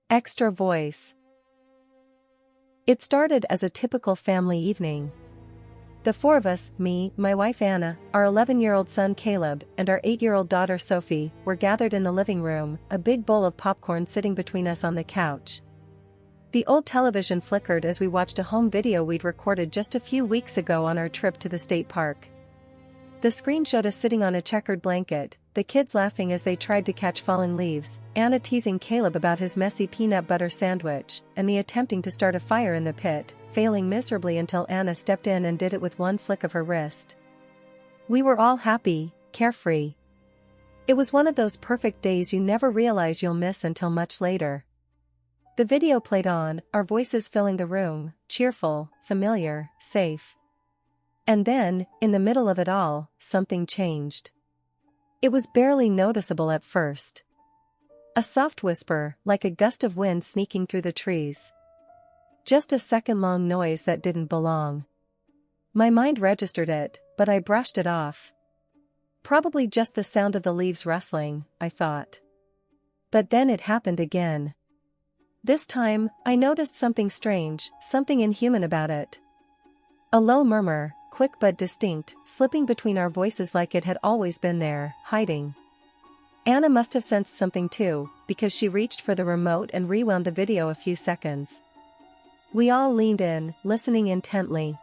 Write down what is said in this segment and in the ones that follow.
Extra voice. It started as a typical family evening. The four of us, me, my wife Anna, our 11-year-old son Caleb, and our 8-year-old daughter Sophie, were gathered in the living room, a big bowl of popcorn sitting between us on the couch. The old television flickered as we watched a home video we'd recorded just a few weeks ago on our trip to the state park. The screen showed us sitting on a checkered blanket, the kids laughing as they tried to catch falling leaves, Anna teasing Caleb about his messy peanut butter sandwich, and me attempting to start a fire in the pit, failing miserably until Anna stepped in and did it with one flick of her wrist. We were all happy, carefree. It was one of those perfect days you never realize you'll miss until much later. The video played on, our voices filling the room, cheerful, familiar, safe. And then, in the middle of it all, something changed. It was barely noticeable at first. A soft whisper, like a gust of wind sneaking through the trees. Just a second-long noise that didn't belong. My mind registered it, but I brushed it off. Probably just the sound of the leaves rustling, I thought. But then it happened again. This time, I noticed something strange, something inhuman about it. A low murmur, quick but distinct, slipping between our voices like it had always been there, hiding. Anna must have sensed something too, because she reached for the remote and rewound the video a few seconds. We all leaned in, listening intently.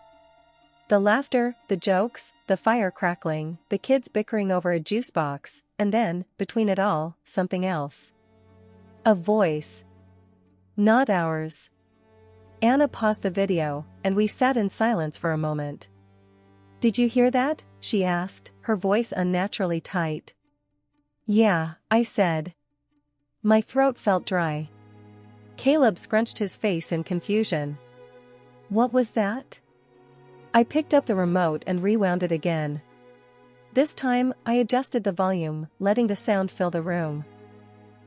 The laughter, the jokes, the fire crackling, the kids bickering over a juice box, and then, between it all, something else. A voice. Not ours. Anna paused the video, and we sat in silence for a moment. "Did you hear that?" she asked, her voice unnaturally tight. "Yeah," I said. My throat felt dry. Caleb scrunched his face in confusion. "What was that?" I picked up the remote and rewound it again. This time, I adjusted the volume, letting the sound fill the room.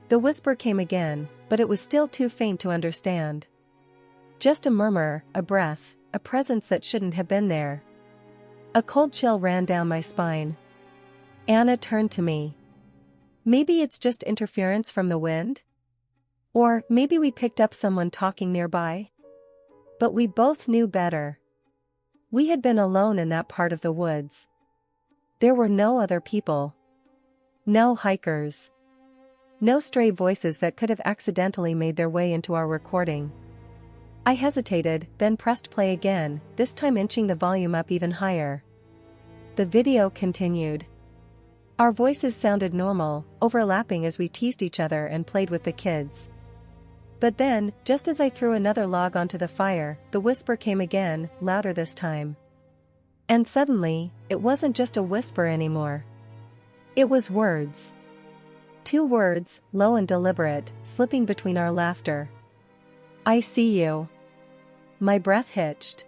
The whisper came again, but it was still too faint to understand. Just a murmur, a breath, a presence that shouldn't have been there. A cold chill ran down my spine. Anna turned to me. "Maybe it's just interference from the wind? Or maybe we picked up someone talking nearby?" But we both knew better. We had been alone in that part of the woods. There were no other people. No hikers. No stray voices that could have accidentally made their way into our recording. I hesitated, then pressed play again, this time inching the volume up even higher. The video continued. Our voices sounded normal, overlapping as we teased each other and played with the kids. But then, just as I threw another log onto the fire, the whisper came again, louder this time. And suddenly, it wasn't just a whisper anymore. It was words. 2 words, low and deliberate, slipping between our laughter. "I see you." My breath hitched.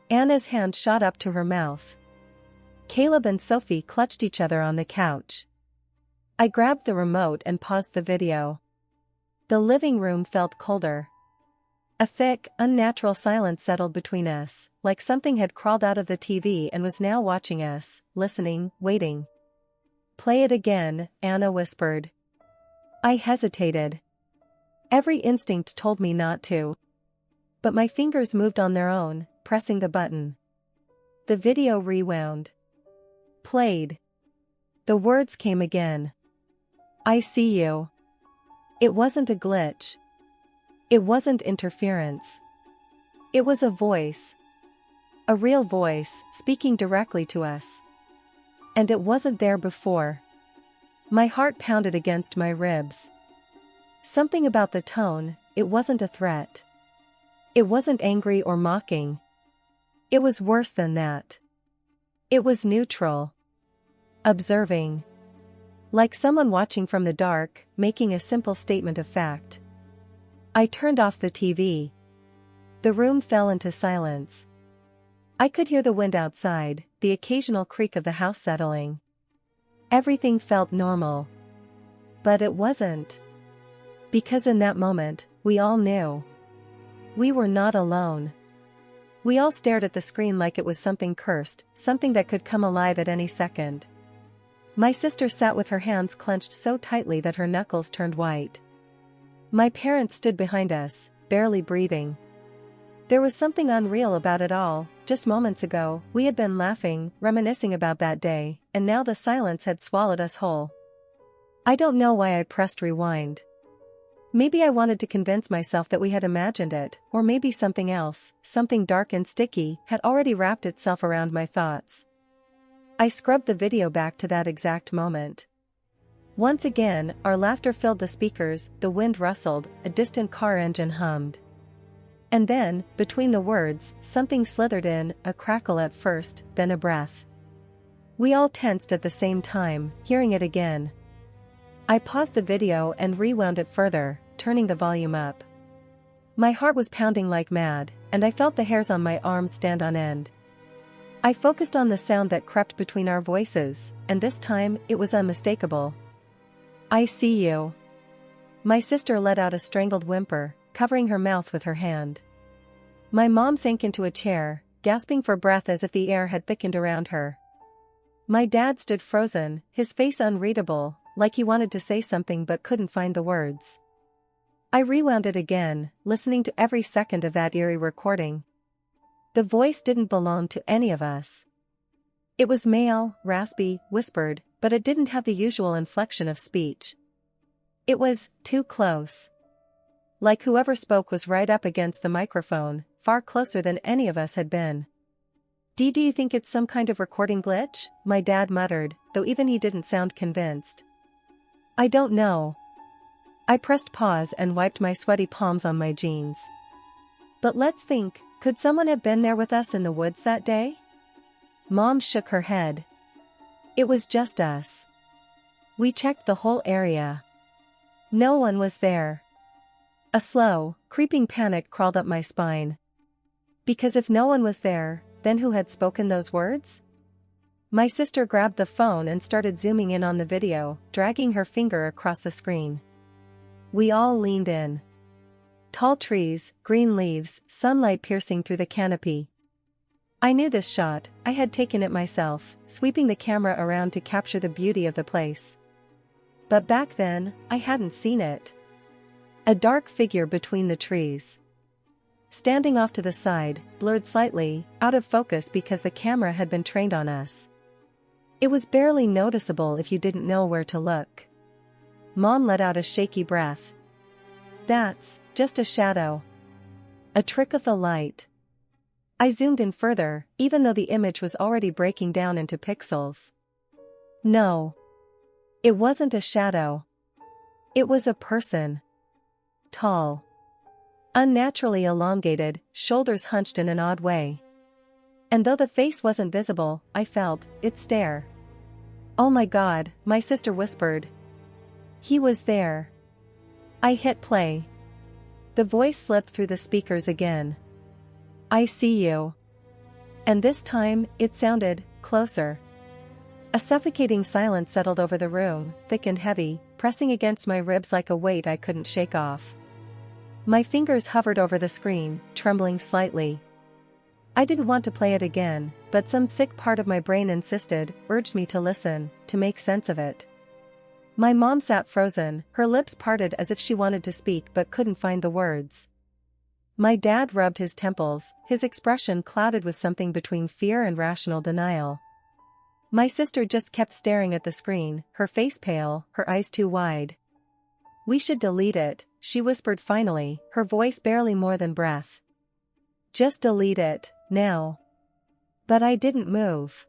Anna's hand shot up to her mouth. Caleb and Sophie clutched each other on the couch. I grabbed the remote and paused the video. The living room felt colder. A thick, unnatural silence settled between us, like something had crawled out of the TV and was now watching us, listening, waiting. "Play it again," Anna whispered. I hesitated. Every instinct told me not to. But my fingers moved on their own, pressing the button. The video rewound. Played. The words came again. "I see you." It wasn't a glitch. It wasn't interference. It was a voice. A real voice, speaking directly to us. And it wasn't there before. My heart pounded against my ribs. Something about the tone, it wasn't a threat. It wasn't angry or mocking. It was worse than that. It was neutral. Observing. Like someone watching from the dark, making a simple statement of fact. I turned off the TV. The room fell into silence. I could hear the wind outside, the occasional creak of the house settling. Everything felt normal. But it wasn't. Because in that moment, we all knew. We were not alone. We all stared at the screen like it was something cursed, something that could come alive at any second. My sister sat with her hands clenched so tightly that her knuckles turned white. My parents stood behind us, barely breathing. There was something unreal about it all. Just moments ago, we had been laughing, reminiscing about that day, and now the silence had swallowed us whole. I don't know why I pressed rewind. Maybe I wanted to convince myself that we had imagined it, or maybe something else, something dark and sticky, had already wrapped itself around my thoughts. I scrubbed the video back to that exact moment. Once again, our laughter filled the speakers, the wind rustled, a distant car engine hummed. And then, between the words, something slithered in, a crackle at first, then a breath. We all tensed at the same time, hearing it again. I paused the video and rewound it further, turning the volume up. My heart was pounding like mad, and I felt the hairs on my arms stand on end. I focused on the sound that crept between our voices, and this time, it was unmistakable. "I see you." My sister let out a strangled whimper, covering her mouth with her hand. My mom sank into a chair, gasping for breath as if the air had thickened around her. My dad stood frozen, his face unreadable, like he wanted to say something but couldn't find the words. I rewound it again, listening to every second of that eerie recording. The voice didn't belong to any of us. It was male, raspy, whispered, but it didn't have the usual inflection of speech. It was too close. Like whoever spoke was right up against the microphone, far closer than any of us had been. Do you think it's some kind of recording glitch?" my dad muttered, though even he didn't sound convinced. "I don't know." I pressed pause and wiped my sweaty palms on my jeans. "But let's think, could someone have been there with us in the woods that day?" Mom shook her head. "It was just us. We checked the whole area. No one was there." A slow, creeping panic crawled up my spine. Because if no one was there, then who had spoken those words? My sister grabbed the phone and started zooming in on the video, dragging her finger across the screen. We all leaned in. Tall trees, green leaves, sunlight piercing through the canopy. I knew this shot, I had taken it myself, sweeping the camera around to capture the beauty of the place. But back then, I hadn't seen it. A dark figure between the trees. Standing off to the side, blurred slightly, out of focus because the camera had been trained on us. It was barely noticeable if you didn't know where to look. Mom let out a shaky breath. "That's just a shadow. A trick of the light." I zoomed in further, even though the image was already breaking down into pixels. No. It wasn't a shadow. It was a person. Tall. Unnaturally elongated, shoulders hunched in an odd way. And though the face wasn't visible, I felt its stare. "Oh my God," my sister whispered. "He was there." I hit play. The voice slipped through the speakers again. "I see you." And this time, it sounded closer. A suffocating silence settled over the room, thick and heavy, pressing against my ribs like a weight I couldn't shake off. My fingers hovered over the screen, trembling slightly. I didn't want to play it again, but some sick part of my brain insisted, urged me to listen, to make sense of it. My mom sat frozen, her lips parted as if she wanted to speak but couldn't find the words. My dad rubbed his temples, his expression clouded with something between fear and rational denial. My sister just kept staring at the screen, her face pale, her eyes too wide. "We should delete it," she whispered finally, her voice barely more than breath. "Just delete it, now." But I didn't move.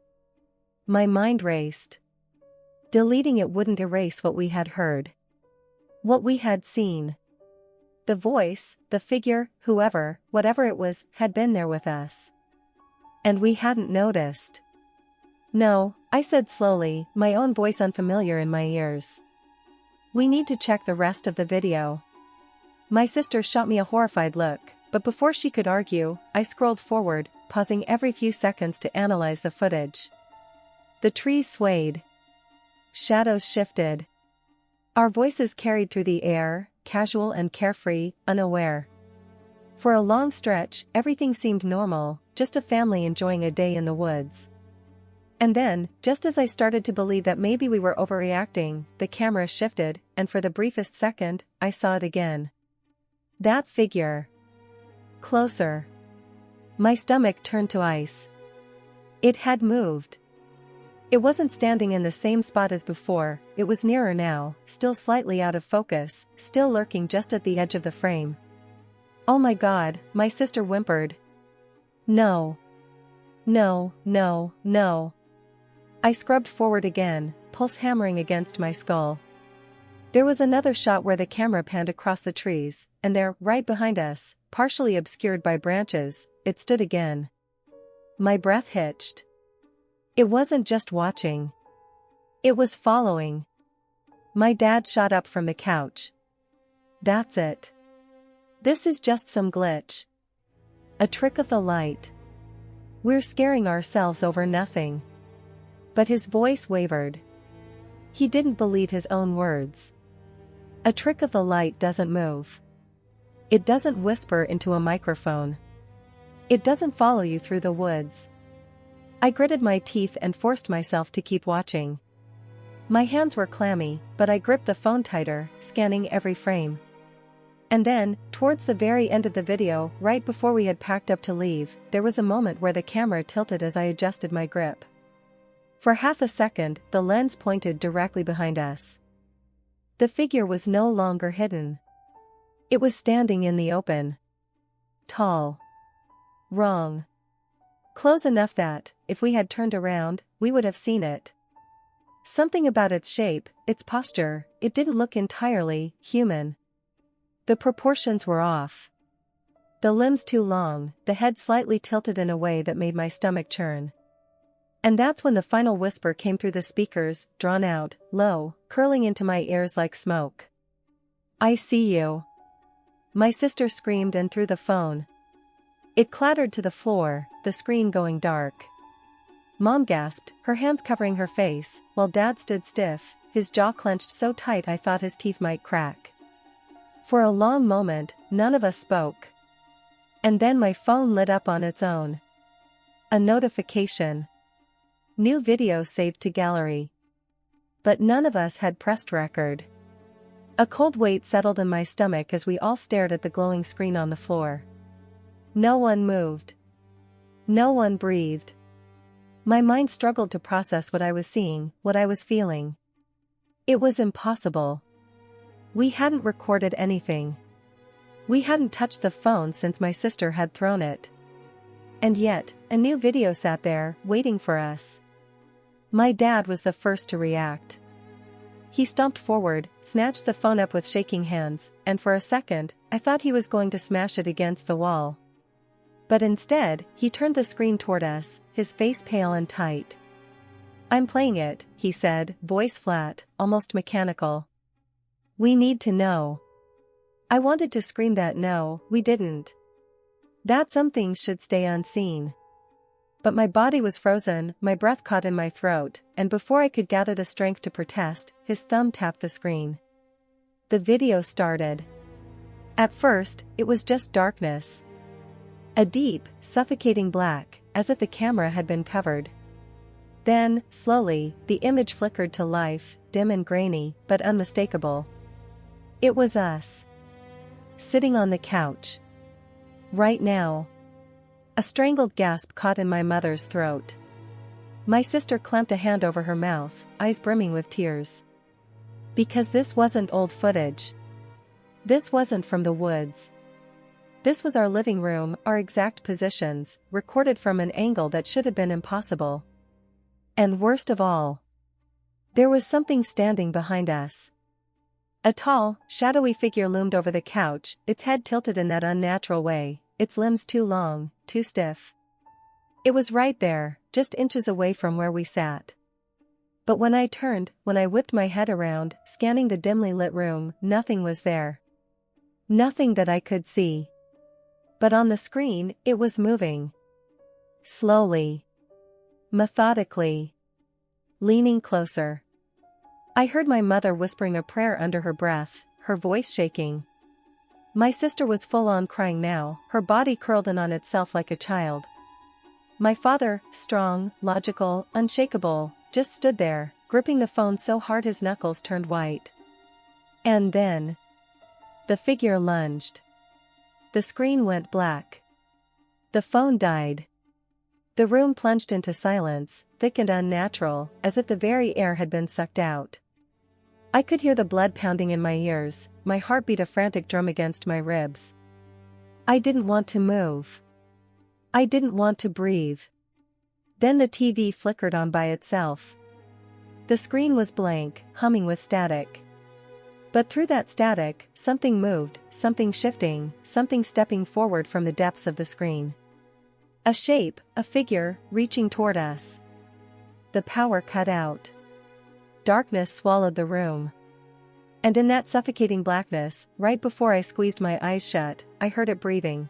My mind raced. Deleting it wouldn't erase what we had heard. What we had seen. The voice, the figure, whoever, whatever it was, had been there with us. And we hadn't noticed. "No," I said slowly, my own voice unfamiliar in my ears. "We need to check the rest of the video." My sister shot me a horrified look, but before she could argue, I scrolled forward, pausing every few seconds to analyze the footage. The trees swayed. Shadows shifted. Our voices carried through the air, casual and carefree, unaware. For a long stretch, everything seemed normal, just a family enjoying a day in the woods. And then, just as I started to believe that maybe we were overreacting, the camera shifted, and for the briefest second, I saw it again. That figure. Closer. My stomach turned to ice. It had moved. It wasn't standing in the same spot as before, it was nearer now, still slightly out of focus, still lurking just at the edge of the frame. "Oh my God," my sister whimpered. "No. No, no, no." I scrubbed forward again, pulse hammering against my skull. There was another shot where the camera panned across the trees, and there, right behind us, partially obscured by branches, it stood again. My breath hitched. It wasn't just watching. It was following. My dad shot up from the couch. "That's it. This is just some glitch. A trick of the light. We're scaring ourselves over nothing." But his voice wavered. He didn't believe his own words. A trick of the light doesn't move. It doesn't whisper into a microphone. It doesn't follow you through the woods. I gritted my teeth and forced myself to keep watching. My hands were clammy, but I gripped the phone tighter, scanning every frame. And then, towards the very end of the video, right before we had packed up to leave, there was a moment where the camera tilted as I adjusted my grip. For half a second, the lens pointed directly behind us. The figure was no longer hidden. It was standing in the open. Tall. Wrong. Close enough that, if we had turned around, we would have seen it. Something about its shape, its posture, it didn't look entirely human. The proportions were off. The limbs too long, the head slightly tilted in a way that made my stomach churn. And that's when the final whisper came through the speakers, drawn out, low, curling into my ears like smoke. "I see you." My sister screamed and threw the phone. It clattered to the floor, the screen going dark. Mom gasped, her hands covering her face, while Dad stood stiff, his jaw clenched so tight I thought his teeth might crack. For a long moment, none of us spoke. And then my phone lit up on its own. A notification. New video saved to gallery. But none of us had pressed record. A cold weight settled in my stomach as we all stared at the glowing screen on the floor. No one moved. No one breathed. My mind struggled to process what I was seeing, what I was feeling. It was impossible. We hadn't recorded anything. We hadn't touched the phone since my sister had thrown it. And yet, a new video sat there, waiting for us. My dad was the first to react. He stomped forward, snatched the phone up with shaking hands, and for a second, I thought he was going to smash it against the wall. But instead, he turned the screen toward us, his face pale and tight. "I'm playing it," he said, voice flat, almost mechanical. "We need to know." I wanted to scream that no, we didn't. That some things should stay unseen. But my body was frozen, my breath caught in my throat, and before I could gather the strength to protest, his thumb tapped the screen. The video started. At first, it was just darkness. A deep, suffocating black, as if the camera had been covered. Then, slowly, the image flickered to life, dim and grainy, but unmistakable. It was us. Sitting on the couch. Right now. A strangled gasp caught in my mother's throat. My sister clamped a hand over her mouth, eyes brimming with tears. Because this wasn't old footage. This wasn't from the woods. This was our living room, our exact positions, recorded from an angle that should have been impossible. And worst of all, there was something standing behind us. A tall, shadowy figure loomed over the couch, its head tilted in that unnatural way, its limbs too long, too stiff. It was right there, just inches away from where we sat. But when I turned, when I whipped my head around, scanning the dimly lit room, nothing was there. Nothing that I could see. But on the screen, it was moving. Slowly. Methodically. Leaning closer. I heard my mother whispering a prayer under her breath, her voice shaking. My sister was full on crying now, her body curled in on itself like a child. My father, strong, logical, unshakable, just stood there, gripping the phone so hard his knuckles turned white. And then the figure lunged. The screen went black. The phone died. The room plunged into silence, thick and unnatural, as if the very air had been sucked out. I could hear the blood pounding in my ears, my heart beat a frantic drum against my ribs. I didn't want to move. I didn't want to breathe. Then the TV flickered on by itself. The screen was blank, humming with static. But through that static, something moved, something shifting, something stepping forward from the depths of the screen. A shape, a figure, reaching toward us. The power cut out. Darkness swallowed the room. And in that suffocating blackness, right before I squeezed my eyes shut, I heard it breathing.